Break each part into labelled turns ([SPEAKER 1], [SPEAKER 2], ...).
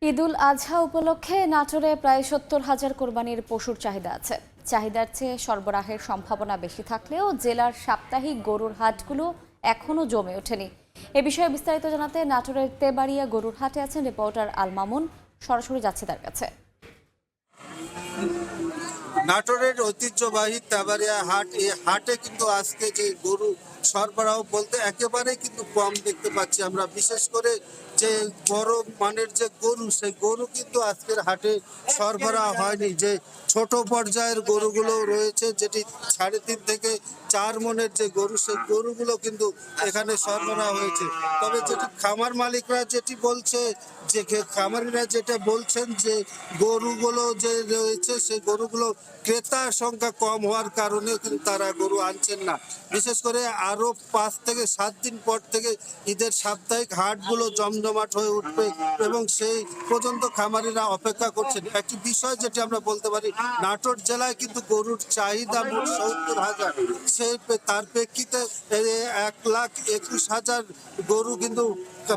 [SPEAKER 1] ঈদুল আজহা উপলক্ষে নাটোরে প্রায় ৭০,০০০ কোরবানির পশুর চাহিদা আছে। চাহিদার চেয়ে সরবরাহের সম্ভাবনা বেশি থাকলেও জেলার সাপ্তাহিক গরুর হাটগুলো এখনও জমে ওঠেনি। এ বিষয়ে বিস্তারিত জানাতে নাটোরের তেবাড়িয়া গরুর হাটে আছেন রিপোর্টার আল মামুন। সরাসরি যাচ্ছে তার কাছে।
[SPEAKER 2] নাটোরের ঐতিহ্যবাহী তেবাড়িয়া হাট, এই হাটে কিন্তু আজকে যে গরু সরবরাহ বলতে একেবারে কিন্তু কম দেখতে পাচ্ছি আমরা। বিশেষ করে যে বড় মানের যে গরু, সেই গরু কিন্তু আজকের হাটে সরবরাহ হয়নি। যে ছোট পর্যায়ের গরুগুলো রয়েছে, যেটি 3.5 থেকে 4 মনের যে গরু, সেই গরুগুলো কিন্তু এখানে সরবরাহ হয়েছে। তবে যেটি খামার মালিকরা যেটি বলছে, যে খামারিরা যেটা বলছেন যে গরুগুলো যে রয়েছে সেই গরুগুলো ক্রেতার সংখ্যা কম হওয়ার কারণে কিন্তু তারা গরু আনছেন না। বিশেষ করে আরো 5 থেকে 7 দিন পর থেকে ঈদের সাপ্তাহিক হাটগুলো জমজমাট হয়ে উঠবে এবং সেই পর্যন্ত খামারিরা অপেক্ষা করছেন। একটি বিষয় যেটি আমরা বলতে পারি, নাটোর জেলায় কিন্তু গরুর চাহিদা মোট ৭০,০০০। সেই তার প্রেক্ষিতে ১,২১,০০০ গরু কিন্তু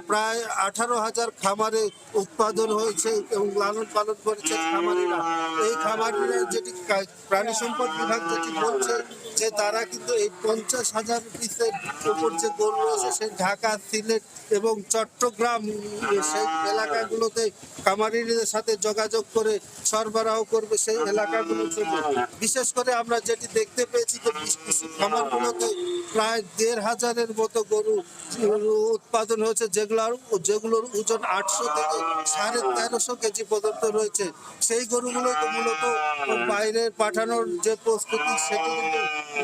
[SPEAKER 2] প্রায় 18,০০০ খামারে উৎপাদন হয়েছে এবং লালন পালন করেছে খামারিরা। এই খামারিরা যেটি প্রাণী সম্পদ বিভাগ যেটি বলছে যে তারা কিন্তু এই 50,০০০ পিসের উপর যে গরু রয়েছে সেই ঢাকা, সিলেট এবং চট্টগ্রাম সেই এলাকাগুলোতে খামারিদের সাথে যোগাযোগ করে সরবরাহ করবে সেই এলাকাগুলোর জন্য। বিশেষ করে আমরা যেটি দেখতে পেয়েছি যে কৃষি খামারগুলোতে প্রায় ১,৫০০-এর মতো গরু উৎপাদন হয়েছে, যেগুলোর ওজন 800 থেকে 1350 কেজি পর্যন্ত রয়েছে। সেই গরুগুলো তো মূলত বাইরে পাঠানোর যে প্রস্তুতি সেটি কিন্তু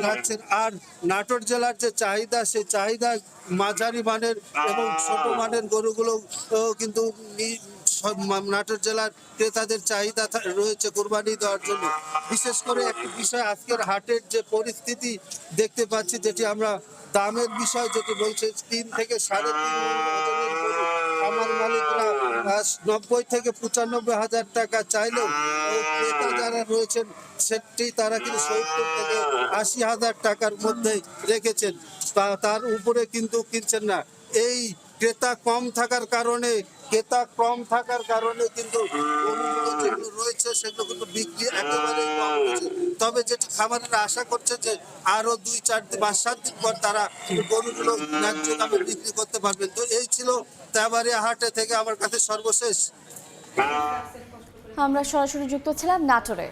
[SPEAKER 2] রাখছেন। আর নাটোর জেলার যে চাহিদা, সেই চাহিদা মাঝারি মানের এবং ছোট মানের গরুগুলো কিন্তু নাটোর জেলার ক্রেতাদের চাহিদা রয়েছে কোরবানি দেওয়ার জন্য। বিশেষ করে একটি বিষয়, আজকের হাটের যে পরিস্থিতি দেখতে পাচ্ছি, যেটি আমরা দামের বিষয় যেটি বলছে 3 থেকে 3.5 ওজনের গরু খামার মালিকরা 90 থেকে 95,০০০ টাকা চাইলেও ক্রেতা যারা রয়েছেন সেটি তারা কিন্তু 70 থেকে 80,০০০ টাকার মধ্যে রেখেছেন, তার উপরে কিন্তু কিনছেন না। এই ক্রেতা কম থাকার কারণে কিন্তু গরুগুলো যেগুলো রয়েছে সেগুলো কিন্তু বিক্রি একেবারেই কম হয়েছে। তবে যেটি খামারেরা আশা করছে যে আরো 2-4 দিন বা 7 দিন পর তারা গরুগুলো ন্যায্য দামে বিক্রি করতে পারবেন। তো এই ছিল তেবাড়িয়া হাটে থেকে আমার কাছে সর্বশেষ।
[SPEAKER 1] আমরা সরাসরি যুক্ত ছিলাম নাটোরে।